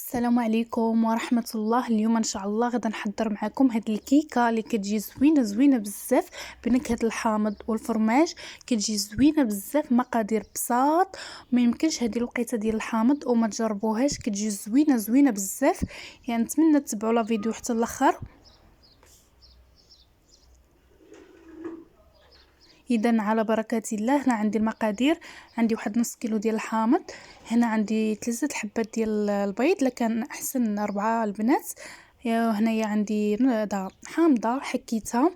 السلام عليكم ورحمة الله. اليوم ان شاء الله غدا نحضر معكم هاد الكيكه اللي كتجي زوينه بزاف بنكهه الحامض والفرماج. كتجي زوينه بزاف، مقادير بساط، ما يمكنش هذه الوقيته ديال الحامض وما تجربوهاش. كتجي زوينه بزاف، يعني نتمنى تتبعوا لا فيديو حتى الاخر. اذا على بركه الله، هنا عندي المقادير. عندي واحد نص كيلو ديال الحامض، هنا عندي 3 حبات ديال البيض، لكان احسن 4 البنات. هنايا عندي حامضه حكيتها.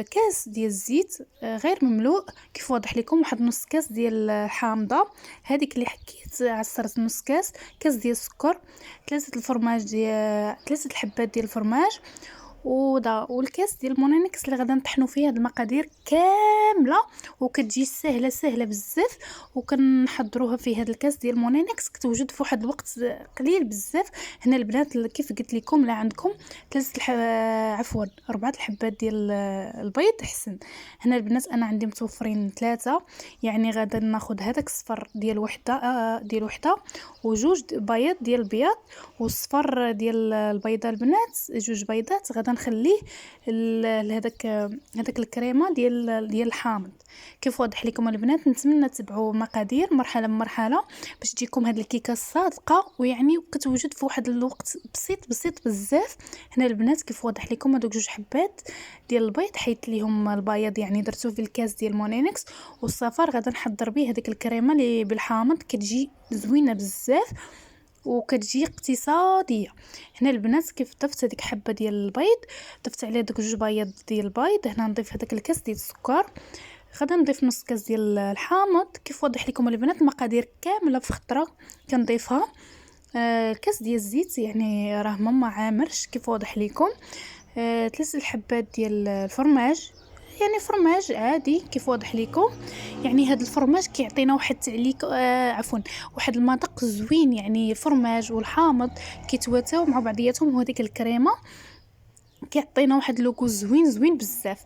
كاس ديال الزيت غير مملوء، كيف واضح لكم، واحد نص كاس ديال الحامضه هذيك اللي حكيت، عصرت نص كاس ديال السكر، 3 الحبات ديال الفرماج، والكاس ديال المونينكس اللي غادا نطحنوا فيه هاد المقادير كامله. وكتجي سهله بزاف، وكنحضروها في هاد الكاس ديال المونينكس. كتوجد في واحد الوقت قليل بزاف. هنا البنات كيف قلت لكم، لا عندكم 4 الحبات ديال البيض احسن. هنا البنات انا عندي متوفرين 3، يعني غادا ناخذ هذاك الصفر ديال وحده وجوج بيض ديال البياض، والصفر ديال البيضه البنات 2 بيضات. غادا نخليه هذاك الكريمه ديال الحامض. كيف واضح لكم البنات، نتمنى تتبعوا مقادير مرحله بمرحله باش تجيكم هاد الكيكه صادقه، ويعني كتوجد في واحد الوقت بسيط بزاف. هنا البنات كيف واضح لكم هذوك 2 حبات ديال البيض حيت ليهم البياض، يعني درتو في الكاس ديال مونينكس، والصفر غادا نحضر به هذيك الكريمه اللي بالحامض. كتجي زوينه بزاف وكتجي اقتصاديه. هنا البنات كيف ضفت هذيك حبه ديال البيض، ضفت عليه دوك 2 بيض ديال البيض. هنا نضيف هذاك الكاس ديال السكر، غادا نضيف نص كاس ديال الحامض. كيف واضح لكم البنات، المقادير كامله في خطره كنضيفها. الكاس ديال الزيت، يعني راه ماما عامرش كيف واضح لكم. 3 الحبات ديال الفرماج، يعني فرماج عادي كيف واضح لكم. يعني هذا الفرماج كيعطينا واحد تعليق، عفوا، واحد المذاق زوين. يعني الفرماج والحامض كيتواتاو مع بعضياتهم، وهذيك الكريمه كيعطينا واحد لوغو زوين بزاف.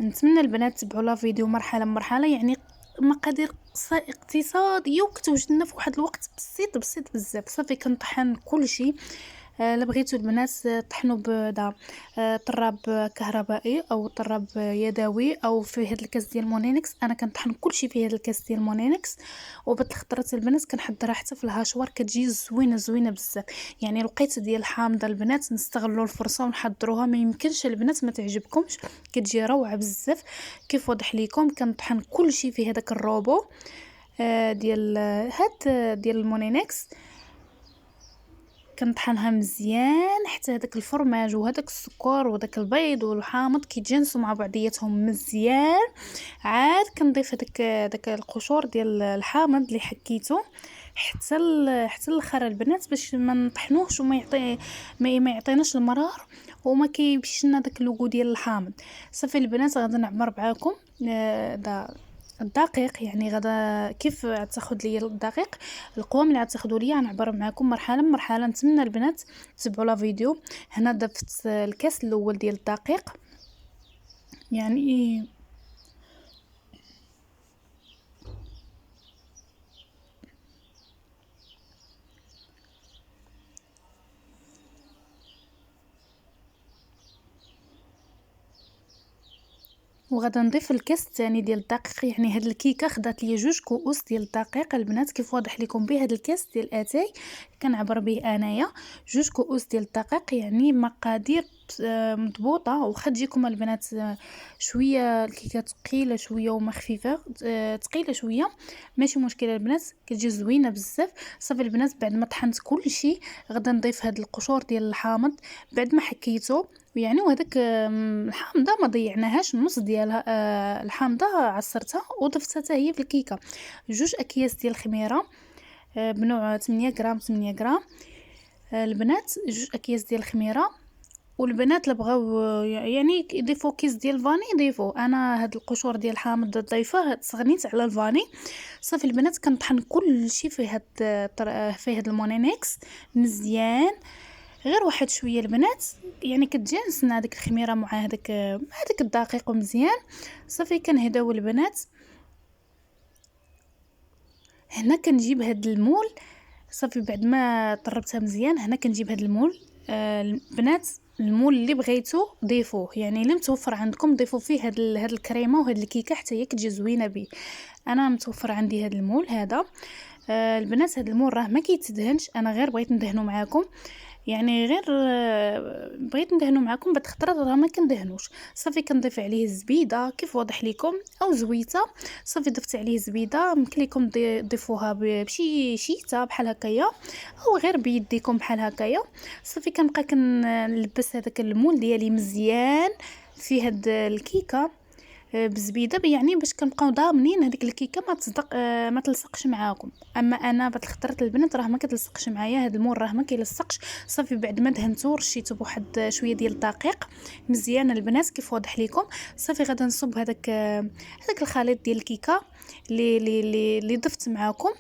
نتمنى البنات تبعوا لا فيديو مرحله بمرحله، يعني مقادير اقتصاديه وكتوجد لنا في واحد الوقت بسيط بزاف. صافي كنطحن كل شيء. الا بغيتوا البنات طحنوا بدا طراب كهربائي او طراب يدوي، او في هذا الكاس ديال مونينكس. انا كنطحن كلشي في هذا الكاس ديال مونينكس. وبالخطرات البنات كنحضرها حتى في الهاشوار، كتجي زوينه بزاف. يعني الوقيته ديال الحامضه البنات نستغلوا الفرصه ونحضروها، ما يمكنش البنات ما تعجبكمش، كتجي روعه بزاف. كيف واضح لكم كنطحن كلشي في هذاك الروبو ديال المونينكس. كنطحنها مزيان حتى هذاك الفرماج وهذاك السكر وهذاك البيض والحامض كيتجانسوا مع بعضياتهم مزيان. عاد كنضيف داك القشور ديال الحامض اللي حكيته حتى الاخر البنات، باش ما نطحنوهش وما يعطي ما يعطيناش المرار، وما كيمشيش لنا داك اللوغو ديال الحامض. صافي البنات غادي نعمر معاكم الدقيق. يعني غدا كيف تاخذ لي الدقيق، القوام اللي غتاخذوا ليا غنعبر معكم مرحله بمرحله. نتمنى البنات تتبعوا لا فيديو. هنا ضفت الكاس الاول ديال الدقيق، يعني وغادا نضيف الكاس الثاني ديال الدقيق. يعني هاد الكيكه خدات لي 2 كؤوس ديال الدقيق البنات، كيف واضح لكم بهذا الكاس ديال اتاي كنعبر به انايا 2 كؤوس ديال الدقيق. يعني مقادير مضبوطه. واخا تجيكم البنات شويه الكيكه ثقيله شويه وما خفيفه، ثقيله شويه، ماشي مشكل البنات، كتجي زوينه بزاف. صافي البنات بعد ما طحنت كل شيء غادا نضيف هاد القشور ديال الحامض بعد ما حكيته. يعني وهذاك الحامضه ما ضيعناهاش، النص ديالها الحامضه عصرتها وضفتها حتى هي في الكيكه. 2 اكياس ديال الخميره بنوع 8 غرام 8 غرام البنات، 2 اكياس ديال الخميره. والبنات اللي بغاو يعني يضيفوا كيس ديال الفاني يضيفوا. انا هاد القشور ديال الحامض ضيفه تغنيت على الفاني. صافي البنات كنطحن كل شيء في هاد المونينكس مزيان، غير واحد شويه البنات، يعني كتجانسنا هذيك الخميره مع هذاك الدقيق مزيان. صافي كنهداو البنات. هنا كنجيب هاد المول صافي بعد ما طربتها مزيان هنا كنجيب هذا المول. البنات المول اللي بغيتو ضيفوه، يعني اللي متوفر عندكم ضيفوا فيه هاد الكريمه وهاد الكيكه حتى هي كتجي زوينه به. انا متوفر عندي هاد المول هذا. البنات هاد المول راه ما كيتدهنش، انا غير بغيت ندهنو معاكم، يعني غير بغيت ندهنو معكم. بعد خطرات راه ما كندهنوش. صافي كنضيف عليه الزبيده كيف واضح لكم او زويته. صافي ضفت عليه زبيده، يمكن لكم تضيفوها بشي شيته بحال هكايا او غير بيديكم بحال هكايا. صافي كنبقى كنلبس هذاك المول ديالي مزيان في هاد الكيكه بالزبيده، يعني باش كنبقاو ضامنين هذيك الكيكه ما تصدق ما تلصقش معاكم. اما انا بعد خطرت البنات راه ما كتلصقش معايا، هذا المول راه ما كيلصقش. صافي بعد ما دهنتو رشيته بواحد شويه ديال الدقيق مزيان البنات كيف واضح لكم. صافي غادا نصب هذاك الخليط ديال الكيكه اللي ضفت معاكم.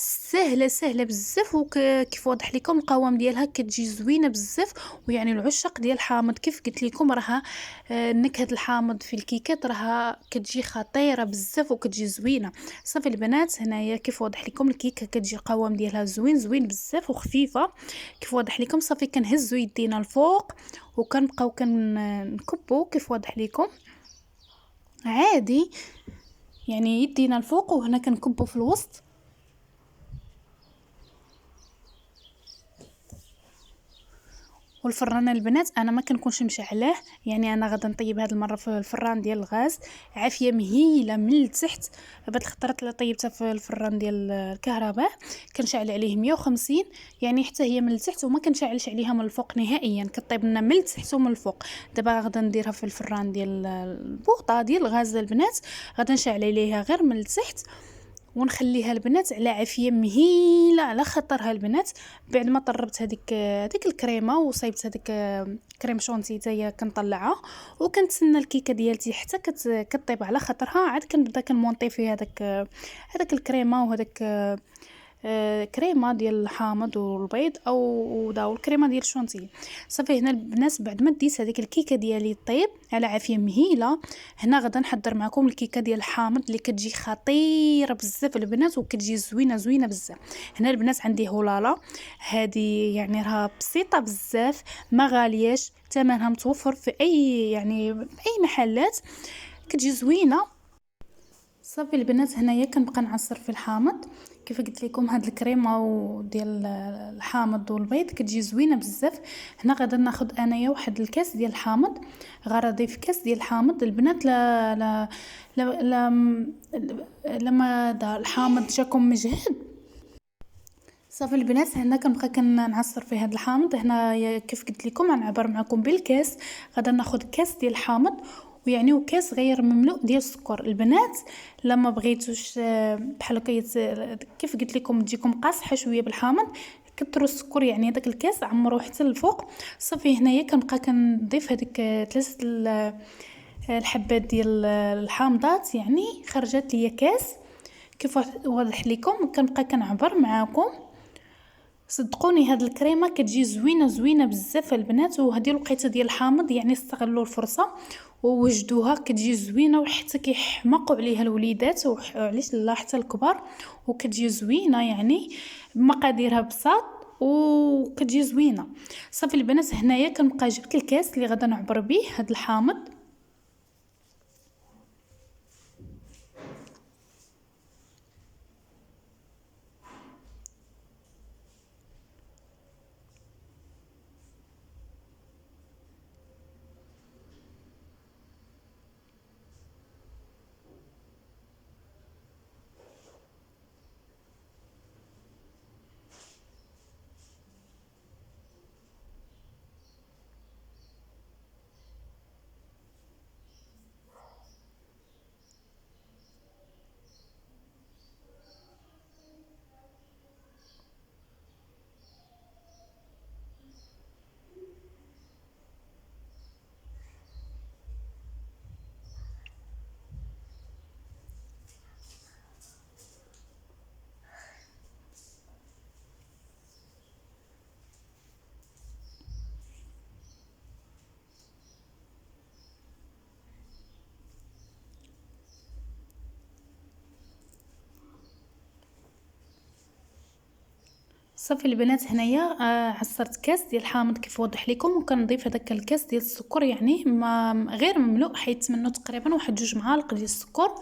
سهله سهله بزاف، وكيف واضح لكم القوام ديالها كتجي زوينه بزاف. ويعني العشاق ديال الحامض كيف قلت لكم راها نكهه الحامض في الكيكات راها كتجي خطيره بزاف وكتجي زوينه. صافي البنات هنايا كيف واضح لكم الكيكه كتجي القوام ديالها زوين بزاف وخفيفه كيف واضح لكم. صافي كنهزو يدينا الفوق وكنبقاو كنكبو كيف واضح لكم عادي، يعني يدينا الفوق وهنا كنكبو في الوسط. والفران البنات انا ما كنكونش مشعلاه، يعني انا غادا نطيب هذه المره في الفران ديال الغاز عافيه مهيله من التحت. بعد الخطرات اللي طيبتها في الفران ديال الكهرباء كنشعل عليه 150، يعني حتى هي من التحت وما كنشعلش عليها من الفوق نهائيا، كطيب لنا من التحت ومن الفوق. دابا غادا نديرها في الفران ديال البوطه ديال الغاز البنات، غادا نشعل عليها غير من التحت ونخليها البنات على عافيه مهيله على خاطرها البنات. بعد ما طربت هذيك الكريمه وصايبت هذيك كريم شونتي حتى هي كنطلعها وكنتسنى الكيكه ديالتي حتى كطيب على خاطرها. عاد كنبدا كنمونطي في هذاك الكريمه وهذاك كريمه ديال الحامض والبيض او داو الكريمه ديال الشونتي. صافي هنا البنات بعد ما ديت هذيك الكيكه ديالي طيب على عافيه مهيله، هنا غادا نحضر معكم الكيكه ديال الحامض اللي كتجي خطيره بزاف البنات وكتجي زوينه بزاف. هنا البنات عندي هولاله، هذه يعني راها بسيطه بزاف ما غالياش، ثمنها متوفر في اي محلات، كتجي زوينه. صافي البنات هنايا كنبقى نعصر في الحامض كيف قلت لكم. هاد الكريمه وديال الحامض والبيض كتجي زوينه بزاف. هنا غادا ناخذ انايا واحد الكاس ديال الحامض، غادا نضيف كاس ديال الحامض البنات. لما دا الحامض جاكم مجهد. صافي البنات هنا كنبقى كنعصر في هذا الحامض. هنا كيف قلت لكم غنعبر معكم بالكاس. غادا ناخذ كاس ديال الحامض ويعني وكاس غير مملوء ديال السكر البنات. لما بغيتوش بحال هكا كيف قلت لكم تجيكم قاصحه شويه بالحامض كثروا السكر، يعني داك الكاس عمروه حتى للفوق. صافي هنايا كنبقى كنضيف هذيك 3 الحبات ديال الحامضات، يعني خرجت ليا كاس كيف واضح لكم. كنبقى كنعبر معاكم. صدقوني هاد الكريمه كتجي زوينه بزاف البنات، وهذه الوقيته ديال الحامض يعني استغلوا الفرصه ووجدوها كتجي زوينه وحتى كيحماقوا عليها الوليدات وعلاش لا حتى الكبار، وكتجي زوينه يعني مقاديرها بساط وكتجي زوينه. صافي البنات هنايا كنبقى جبت الكاس اللي غادا نعبر به هاد الحامض. صافي البنات هنايا عصرت كاس ديال الحامض كيف واضح لكم، وكنضيف هذاك الكاس ديال السكر، يعني ما غير مملوء، حيت منه تقريبا واحد 2 معالق ديال السكر.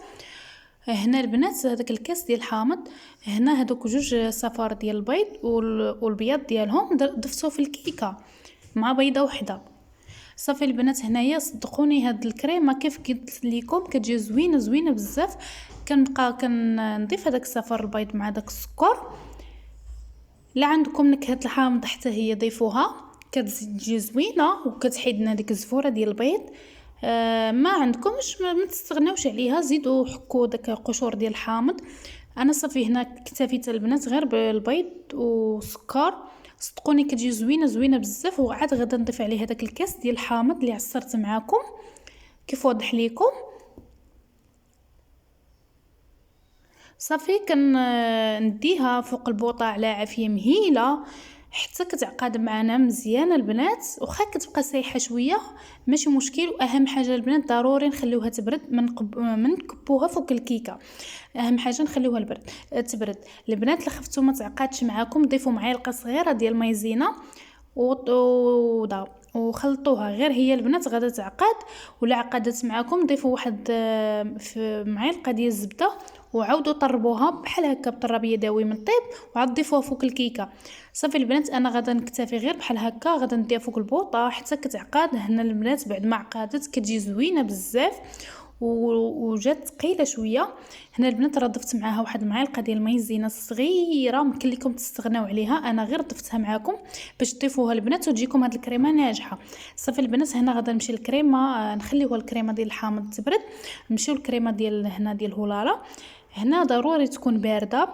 هنا البنات هذاك الكاس ديال الحامض، هنا هذوك 2 صفار ديال البيض والبياض ديالهم ضفتو في الكيكه مع بيضه وحده. صافي البنات هنايا صدقوني هاد الكريمه كيف قلت لكم كتجي زوينه زوينه بزاف. كنبقى كنضيف هذاك الصفار البيض مع داك السكر. لا عندكم نكهه الحامض حتى هي ضيفوها، كتجي زوينه وكتحيد لنا ديك الزفوره ديال البيض. ما عندكمش ما تستغناوش عليها، زيدوا حكوا داك قشور ديال الحامض. انا صافي هنا اكتفيت البنات غير بالبيض والسكر. صدقوني كتجي زوينه زوينه بزاف. وعاد غدا نضيف عليها داك الكاس ديال الحامض اللي عصرت معاكم كيف واضح ليكم. صافي نديها فوق البوطه على عافيه مهيله حتى كتعقد معنا مزيان البنات. واخا كتبقى سايحه شويه ماشي مشكل، واهم حاجه البنات ضروري نخليوها تبرد من نكبوها فوق الكيكه. اهم حاجه نخليوها تبرد. البنات اللي خفتوا ما تعقدش معاكم ضيفوا معلقه صغيره ديال مايزينا وخلطوها. غير هي البنات غادا تعقد، ولا عقدت معاكم ضيفوا واحد في معلقه ديال الزبده وعاودوا طربوها بحال هكا بطرابيه يدوي من الطيب، وعاد ضيفوها فوق الكيكه. صافي البنات انا غادا نكتفي غير بحال هكا، غادا نديها فوق البوطه حتى كتعقد. هنا البنات بعد ما عقدت كتجي زوينه بزاف وجات ثقيله شويه. هنا البنات راه ضفت معاها واحد المعلقه ديال المايزينا صغيره، يمكن لكم تستغناو عليها، انا غير ضفتها معاكم باش تضيفوها البنات وتجيكم هاد الكريمه ناجحه. صافي البنات هنا غادا نمشي للكريمه، نخليوها الكريمه ديال الحامض تبرد، نمشيو للكريمه ديال هنا ديال هولالا. هنا ضروري تكون بارده.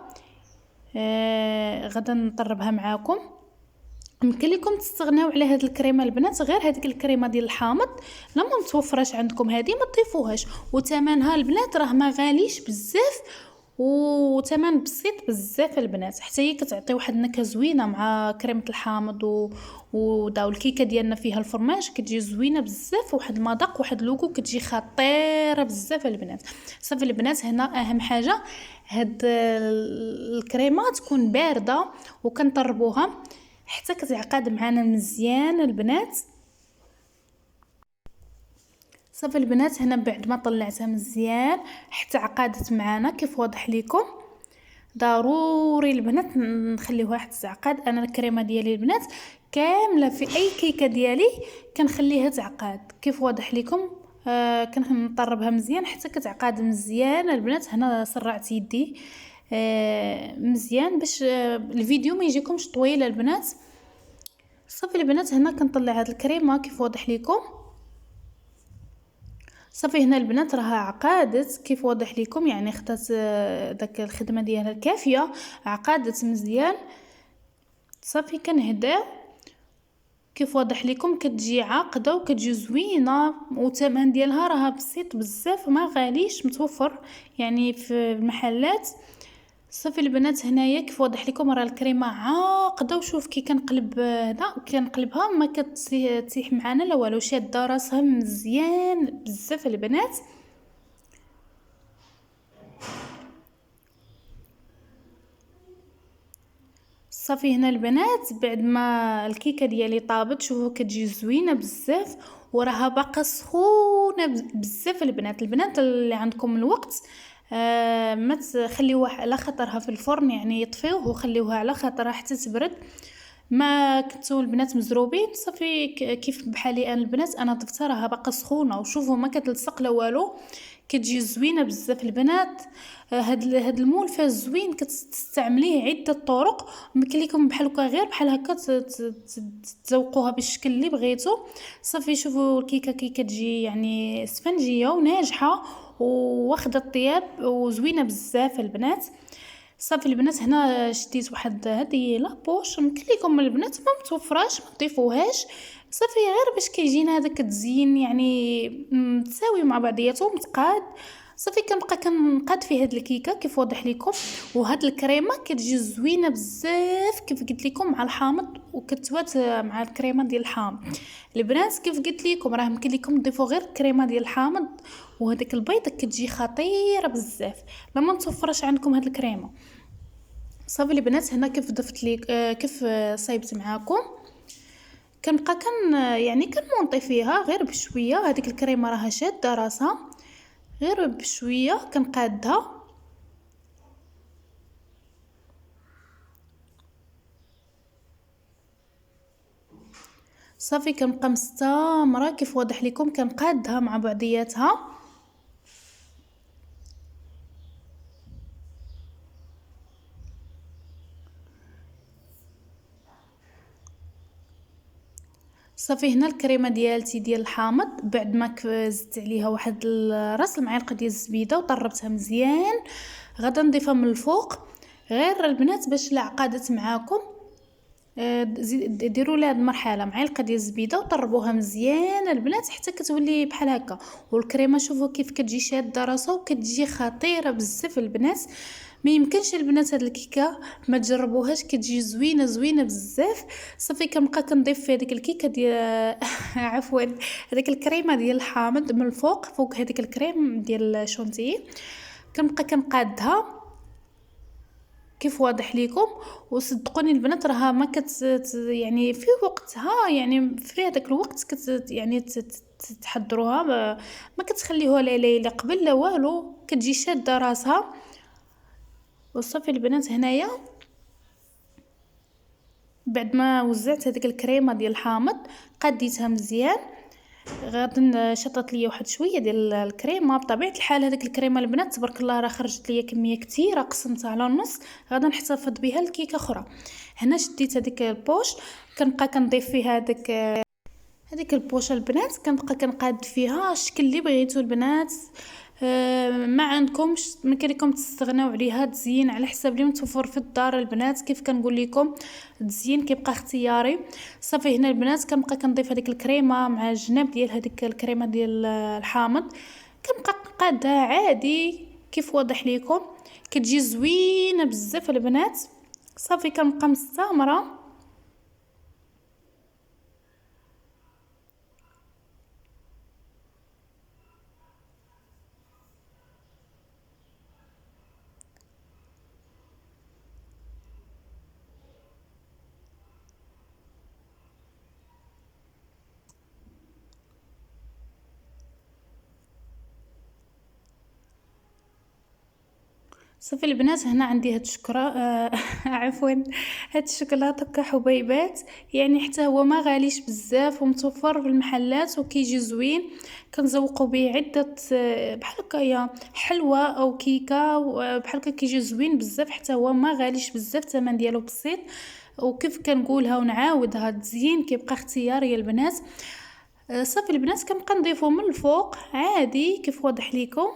غادا نطربها معاكم. يمكن لكم تستغناو على هاد الكريمه البنات، غير هذيك الكريمه ديال الحامض لما متوفراش عندكم هذه ما تضيفوهاش. وثمنها البنات راه ما غاليش بزاف، وثمن بسيط بزاف البنات، حتى هي كتعطي واحد النكهه زوينه مع كريمه الحامض وداو الكيكه ديالنا فيها الفرماج كتجي زوينه بزاف، واحد المذاق واحد لوكو كتجي خطيره بزاف البنات. صافي البنات هنا اهم حاجه هاد الكريمه تكون بارده وكنطربوها حتى كتعقد معنا مزيان البنات. صافي البنات هنا بعد ما طلعتها مزيان حتى عقدت معنا كيف واضح لكم. ضروري البنات نخليوها حتى تعقد. انا الكريمه ديالي البنات كامله في اي كيكه ديالي كنخليها تعقد كيف واضح لكم. كنطربها مزيان حتى كتعقد مزيان البنات. هنا سرعت يدي مزيان باش الفيديو ما يجيكمش طويل البنات. صافي البنات هنا كنطلع هاد الكريمه كيف واضح لكم. صافي هنا البنات راها عقادت كيف واضح لكم، يعني خدات داك الخدمه ديالها الكافيه، عقادت مزيان. صافي كنهداو كيف واضح لكم كتجي عاقده وكتجي زوينه، والثمن ديالها راه بسيط بزاف ما غاليش، متوفر يعني في المحلات. صافي البنات هنايا كيف واضح لكم راه الكريمه عاقده، وشوف كي كنقلب هذا كنقلبها ما كتسيح معنا لا والو، شاده راسها مزيان بزاف البنات. صافي هنا البنات بعد ما الكيكه ديالي طابت شوفوا كتجي زوينه بزاف وراها باقا سخونه بزاف البنات اللي عندكم الوقت ما تخليوها على خطرها في الفرن، يعني يطفيوه وخليوها على خطرها حتى تبرد. ما كنتو البنات مزروبين صافي كيف بحالي انا البنات انا ضفتها راها باقا سخونه، وشوفوا ما كتلصق لا والو، كتجي زوينه بزاف البنات. هاد المولفه زوين كتستعمليه عده طرق، يمكن لكم بحال هكا غير بحال هكا تذوقوها بالشكل اللي بغيتو. صافي شوفوا الكيكه كي كتجي يعني اسفنجيه وناجحه واخده الطياب وزوينه بزاف البنات. صافي البنات هنا شديت واحد هذه لابوش، يمكن لكم البنات ما متوفراش ما تضيفوهاش. صافي غير باش كيجينا هذاك التزيين يعني متساوي مع بعضياتو متقاد. صافي كنبقى كنقاد في هاد الكيكه كيف واضح لكم، وهاد الكريمه كتجي زوينه بزاف كيف قلت لكم مع الحامض وكتوات مع الكريمه ديال الحامض البنات. كيف قلت لكم راه يمكن لكم تضيفوا غير الكريمه ديال الحامض وهذيك البيضه كتجي خطيره بزاف لما متوفرش عندكم هاد الكريمه. صافي البنات، هنا كيف ضفت لي كيف صايبت معاكم. كنبقى يعني كنمونطي فيها غير بشويه. هذيك الكريمه راها شاده راسها، غير بشويه كنقادها. صافي كنبقى مستمره كيف واضح لكم كنقادها مع بعضياتها. صافي هنا الكريمه ديالتي ديال الحامض، بعد ما زدت عليها واحد راس المعلقه ديال الزبيده وطربتها مزيان، غادا نضيفها من الفوق. غير البنات باش لا عقدت معاكم، ديروا لها هاد المرحله معلقه ديال الزبيده وطربوها مزيان البنات حتى كتولي بحال هكا. والكريمه شوفوا كيف كتجي شاده راسها وكتجي خطيره بزاف البنات. ما يمكنش البنات هاد الكيكه ما تجربوهاش، كتجي زوينه زوينه بزاف. صافي كنبقى كنضيف في هذيك الكيكه ديال عفوا هذيك الكريمه ديال الحامض من الفوق، فوق هذيك الكريم ديال الشونتيي. كنبقى كنقادها كيف واضح لكم. وصدقوني البنات راها ما يعني في وقتها، يعني في هذاك الوقت يعني تحضروها، ما كتخليوها لا ليله قبل لا والو، كتجي شاده راسها. وصافي البنات هنايا بعد ما وزعت هذيك الكريمه ديال الحامض قديتها مزيان. غادي شطت ليا واحد شويه ديال الكريمه. بطبيعه الحال هذيك الكريمه البنات تبارك الله راه خرجت ليا كميه كثيره، قسمتها على النص. غادي نحتفظ بها لكيكه اخرى. هنا شديت هذيك البوش، كنبقى كنضيف فيها هذيك البوشه البنات، كنبقى كنقاد فيها الشكل اللي بغيتو البنات. ما عندكمش ممكن لكم تستغناو عليها تزيين على حساب اللي متوفر في الدار البنات. كيف كنقول لكم التزيين كيبقى اختياري. صافي هنا البنات كنبقى كنضيف هذيك الكريمه مع الجناب ديال هذيك الكريمه ديال الحامض، كنبقى نقادها عادي كيف واضح لكم. كتجي زوينه بزاف البنات. صافي كنبقى مستمره. صافي البنات هنا عندي هاد الشكرا عفوا هاد الشوكولاته كحبيبات، يعني حتى هو ما غاليش بزاف ومتوفر في المحلات وكيجي زوين. كنزوقوا به عده بحال هكايا حلوه او كيكه بحال هكا، كيجي زوين بزاف. حتى هو ما غاليش بزاف، الثمن ديالو بسيط. وكيف كنقولها ونعاودها التزيين كيبقى اختياري يا البنات. صافي البنات كنبقى نضيفو من الفوق عادي كيف واضح ليكم.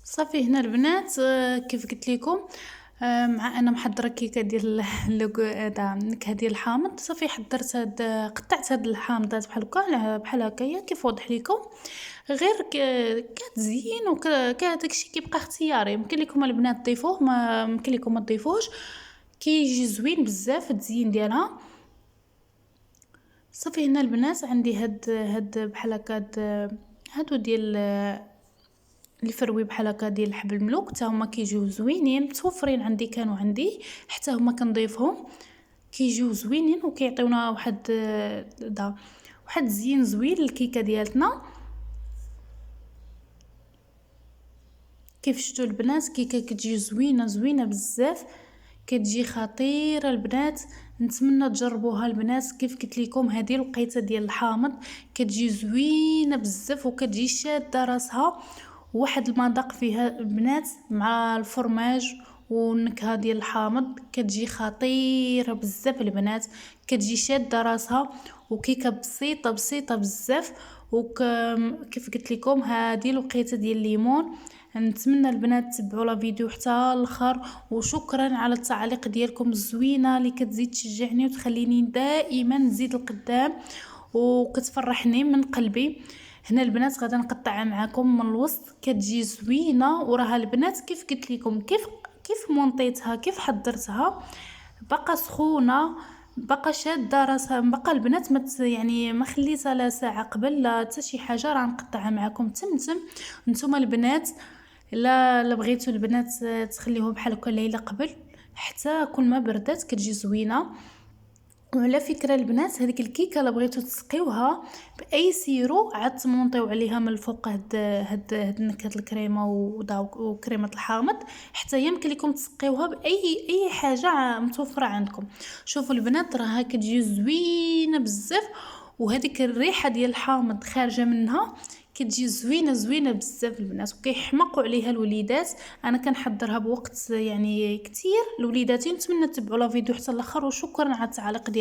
صافي هنا البنات كيف قلت لكم، مع انا محضره كيكه ديال هذا النكهه ديال الحامض. صافي حضرت قطعت هاد الحامضات بحال هكا بحال هكايا كيف واضح لكم. غير كتزين داكشي كيبقى اختياري. يمكن لكم البنات تضيفوه، ما يمكن لكم ما تضيفوش، كيجي زوين بزاف التزيين ديالها. صافي هنا البنات عندي هاد بحال هكا هادو ديال اللي فروي بحال هكا ديال الحبل الملوك، حتى هما كيجيو زوينين متوفرين عندي، كانوا عندي حتى هما كنضيفهم كيجيو زوينين وكيعطيونا واحد زين زوين للكيكه ديالتنا. كيف شفتوا البنات كيكه كتجي زوينه زوينه بزاف، كتجي خطيره البنات. نتمنى تجربوها البنات. كيف قلت لكم هذه الوقيته ديال الحامض كتجي زوينه بزاف وكتجي شاده راسها، واحد المذاق فيها البنات مع الفرماج والنكهه ديال الحامض كتجي خطيره بزاف البنات. كتجي شاده راسها وكيكه بسيطه بسيطه بزاف. كيف قلت لكم هذه الوقيته ديال الليمون. نتمنى البنات تتبعوا لا فيديو حتى الاخر، وشكرا على التعليق ديالكم الزوينه اللي كتزيد تشجعني وتخليني دائما نزيد القدام وكتفرحني من قلبي. هنا البنات غادا نقطعها معكم من الوسط كتجي زوينه، وراها البنات كيف قلت لكم كيف مونطيتها كيف حضرتها بقى سخونه بقى شاده راسها. بقى البنات يعني ما خليتها لا ساعه قبل لا حتى شي حاجه. راه نقطعها معكم تمتم. نتوما البنات لا بغيتوا البنات تخليوه بحال هكا ليله قبل حتى كل ما بردات كتجي زوينه. وعلى فكره البنات هذيك الكيكه لا بغيتوا تسقيوها باي سيرو عاد تمونطيو عليها من الفوق هاد نكهه الكريمه وكريمه الحامض، حتى يمكن لكم تسقيوها باي حاجه متوفره عندكم. شوفوا البنات راها كتجي زوينه بزاف، وهذيك الريحه ديال الحامض خارجه منها كتجي زوينه زوينه بزاف البنات، وكيحمقوا عليها الوليدات. انا كنحضرها بوقت يعني كتير لوليداتي. نتمنى تتبعوا لا فيديو حتى الاخر، وشكرا على التعليق ديالكم.